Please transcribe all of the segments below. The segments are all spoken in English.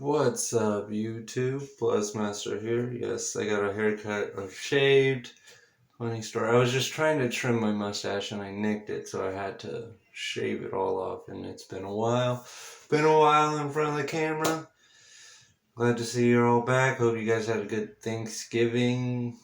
What's up, YouTube? Plus Master here. Yes, I got a haircut. I shaved. Funny story. I was just trying to trim my mustache and I nicked it, so I had to shave it all off. And it's been a while. Been a while in front of the camera. Glad to see you're all back. Hope you guys had a good Thanksgiving.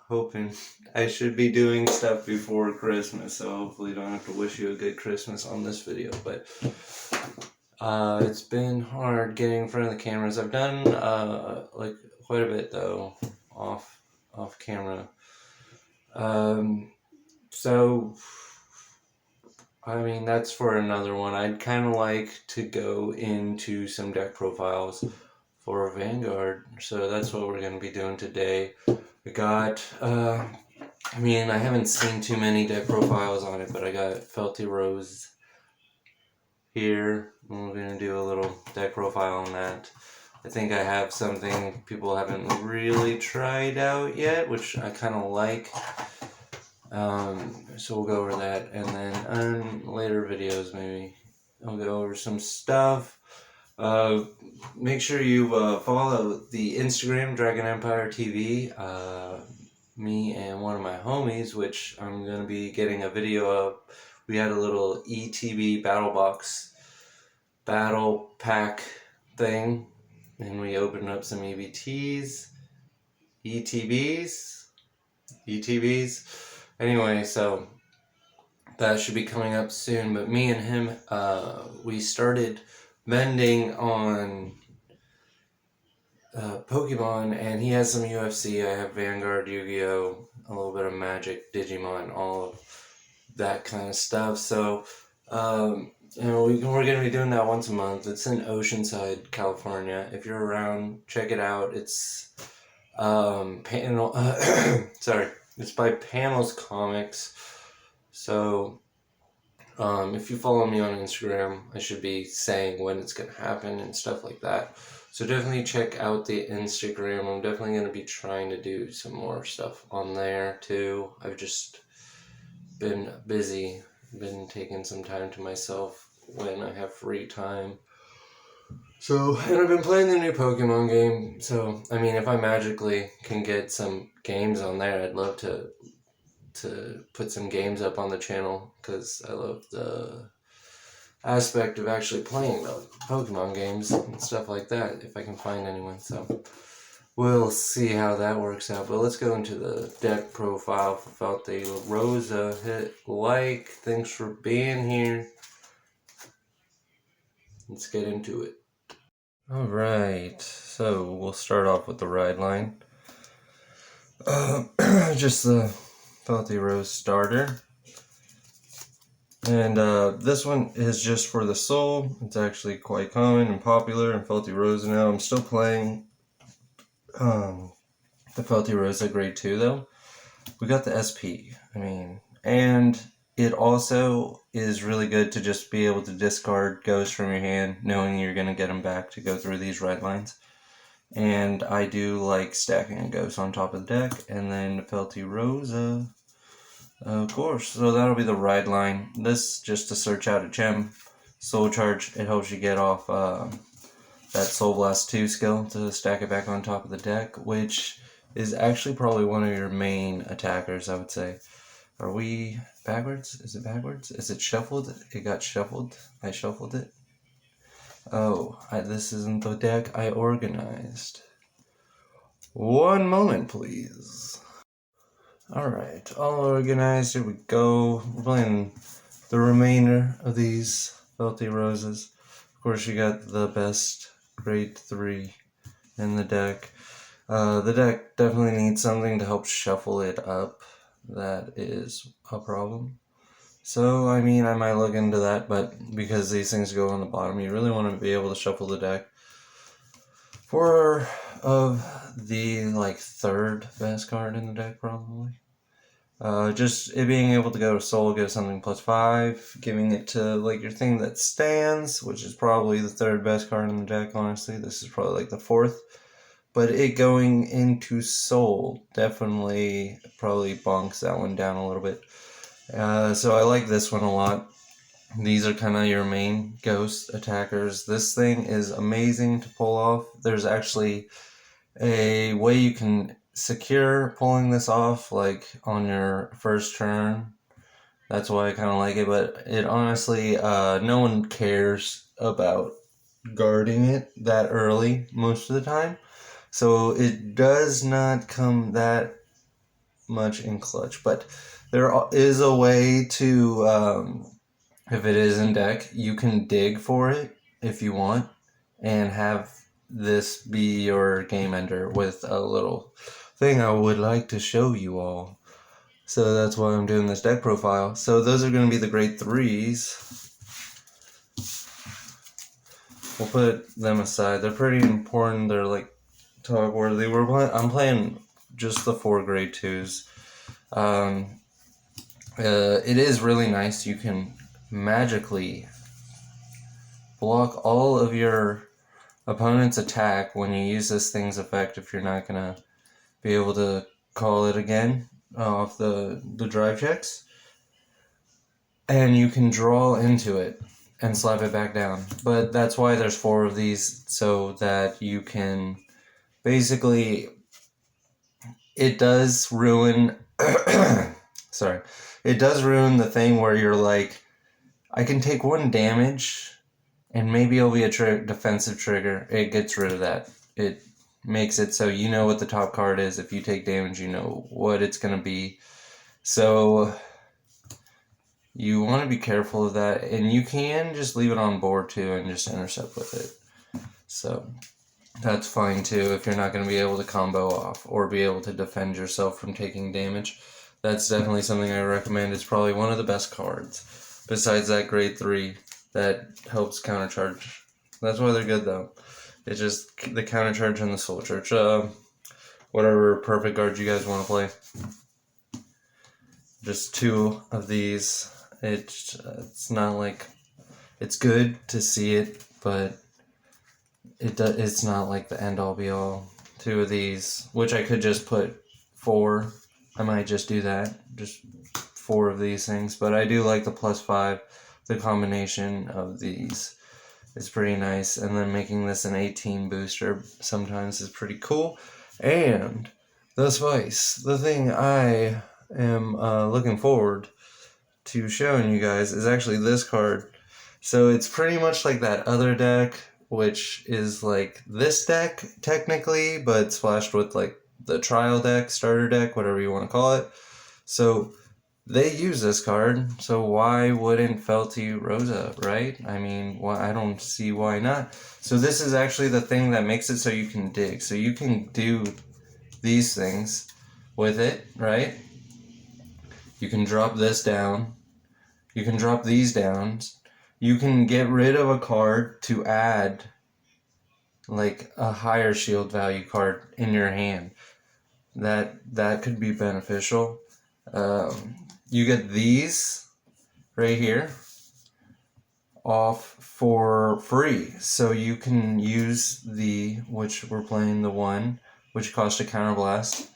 Hoping I should be doing stuff before Christmas, so hopefully don't have to wish you a good Christmas on this video. But it's been hard getting in front of the cameras. I've done like quite a bit though off camera. So I mean that's for another one. I'd kind of like to go into some deck profiles for Vanguard, so that's what we're going to be doing today. We got I mean, I haven't seen too many deck profiles on it, but I got feltyroza here. We're going to do a little deck profile on that. I think I have something people haven't really tried out yet, which I kind of like. So we'll go over that, and then on later videos maybe I'll go over some stuff. Make sure you follow the Instagram, Dragon Empire TV. Me and one of my homies, which I'm going to be getting a video of. We had a little ETB battle pack thing, and we opened up some ETBs. Anyway, so that should be coming up soon. But me and him, we started mending on Pokemon, and he has some UFC. I have Vanguard, Yu-Gi-Oh, a little bit of Magic, Digimon, all of that kind of stuff. So, you know, we're going to be doing that once a month. It's in Oceanside, California. If you're around, check it out. It's it's by Panels Comics. So, if you follow me on Instagram, I should be saying when it's going to happen and stuff like that. So definitely check out the Instagram. I'm definitely going to be trying to do some more stuff on there too. I've just been busy, been taking some time to myself when I have free time. So, and I've been playing the new Pokemon game. So, I mean, if I magically can get some games on there, I'd love to put some games up on the channel, because I love the aspect of actually playing the Pokemon games and stuff like that, if I can find anyone. So we'll see how that works out. But let's go into the deck profile for feltyroza. Hit like. Thanks for being here. Let's get into it. Alright, so we'll start off with the ride line. Just the feltyroza starter. And this one is just for the soul. It's actually quite common and popular in feltyroza now. I'm still playing the feltyroza grade 2 though. We got the SP, I mean, and it also is really good to just be able to discard ghosts from your hand, knowing you're going to get them back to go through these red lines. And I do like stacking a ghost on top of the deck, and then the feltyroza, of course. So that'll be the ride line. This just to search out a gem. Soul Charge, it helps you get off that Soul Blast 2 skill to stack it back on top of the deck, which is actually probably one of your main attackers, I would say. Are we backwards? Is it backwards? Is it shuffled? It got shuffled. I shuffled it. Oh, this isn't the deck I organized. One moment, please. Alright, all organized. Here we go. We're playing the remainder of these feltyrozas. Of course, you got the best grade 3 in the deck. The deck definitely needs something to help shuffle it up. That is a problem. So, I mean, I might look into that, but because these things go on the bottom, you really want to be able to shuffle the deck. For the, like, third best card in the deck, probably. Just it being able to go to soul, give something +5, giving it to, like, your thing that stands, which is probably the third best card in the deck, honestly. This is probably, like, the fourth. But it going into soul definitely probably bonks that one down a little bit. So I like this one a lot. These are kind of your main ghost attackers. This thing is amazing to pull off. There's actually a way you can secure pulling this off, like on your first turn. That's why I kind of like it, but it honestly, no one cares about guarding it that early most of the time. So it does not come that much in clutch, but there is a way to, if it is in deck, you can dig for it if you want and have this be your game ender with a little thing I would like to show you all. So that's why I'm doing this deck profile. So those are going to be the grade 3s. We'll put them aside. They're pretty important. They're like talk worthy. I'm playing just the 4 grade 2s. It is really nice. You can magically block all of your opponent's attack when you use this thing's effect if you're not going to be able to call it again off the drive checks. And you can draw into it and slap it back down. But that's why there's 4 of these, so that you can basically, it does ruin sorry, it does ruin the thing where you're like, I can take 1 damage and maybe it'll be a defensive trigger. It gets rid of that. It makes it so you know what the top card is. If you take damage, you know what it's going to be. So you want to be careful of that, and you can just leave it on board too and just intercept with it. So that's fine too if you're not going to be able to combo off or be able to defend yourself from taking damage. That's definitely something I recommend. It's probably one of the best cards besides that grade 3 that helps countercharge. That's why they're good though. It's just the countercharge and the soul church. Whatever perfect guard you guys want to play. Just 2 of these. It's not like, it's good to see it, but it's not like the end all be all. 2 of these, which I could just put 4. I might just do that, just 4 of these things, but I do like the +5. The combination of these is pretty nice, and then making this an 18 booster sometimes is pretty cool. And the spice, the thing I am looking forward to showing you guys is actually this card. So it's pretty much like that other deck, which is like this deck technically, but splashed with like the trial deck, starter deck, whatever you want to call it. So they use this card, so why wouldn't feltyroza, right? I mean, I don't see why not. So this is actually the thing that makes it so you can dig. So you can do these things with it, right? You can drop this down. You can drop these down. You can get rid of a card to add like a higher shield value card in your hand. That could be beneficial. You get these right here off for free. So you can use which we're playing the 1, which costs a counterblast.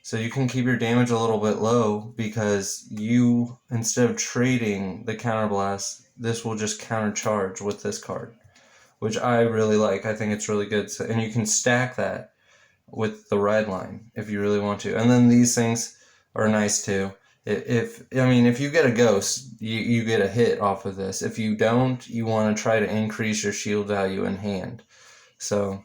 So you can keep your damage a little bit low because you, instead of trading the counterblast, this will just countercharge with this card, which I really like. I think it's really good. So, and you can stack that with the red line if you really want to. And then these things are nice too. If you get a ghost, you get a hit off of this. If you don't, you want to try to increase your shield value in hand. So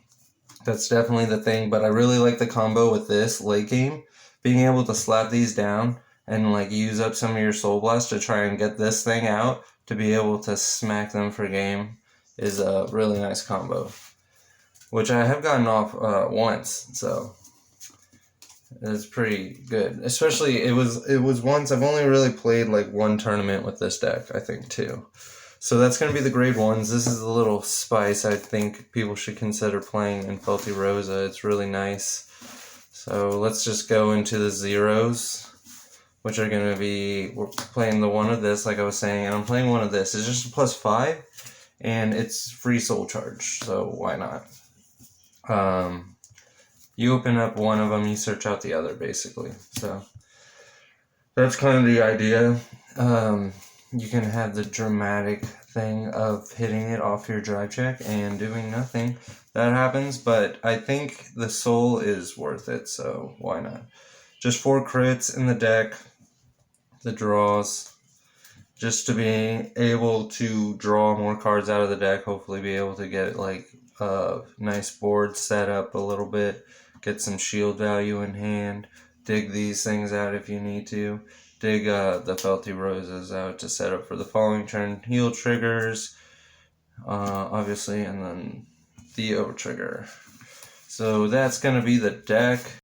that's definitely the thing. But I really like the combo with this late game. Being able to slap these down and like use up some of your soul blast to try and get this thing out to be able to smack them for game is a really nice combo, which I have gotten off once, so it's pretty good. Especially it was once. I've only really played like 1 tournament with this deck, I think, too. So that's going to be the grade 1s. This is a little spice I think people should consider playing in feltyroza. It's really nice. So let's just go into the 0s, which are going to be, we're playing the 1 of this, like I was saying, and I'm playing 1 of this. It's just a +5, and it's free soul charge, so why not? You open up 1 of them, you search out the other, basically. So that's kind of the idea. you can have the dramatic thing of hitting it off your drive check and doing nothing. That happens, but I think the soul is worth it, so why not? Just 4 crits in the deck, the draws, just to be able to draw more cards out of the deck, hopefully be able to get like a nice board set up a little bit, get some shield value in hand, dig these things out if you need to, dig the feltyrozas out to set up for the following turn, heal triggers, obviously, and then the O trigger. So that's going to be the deck.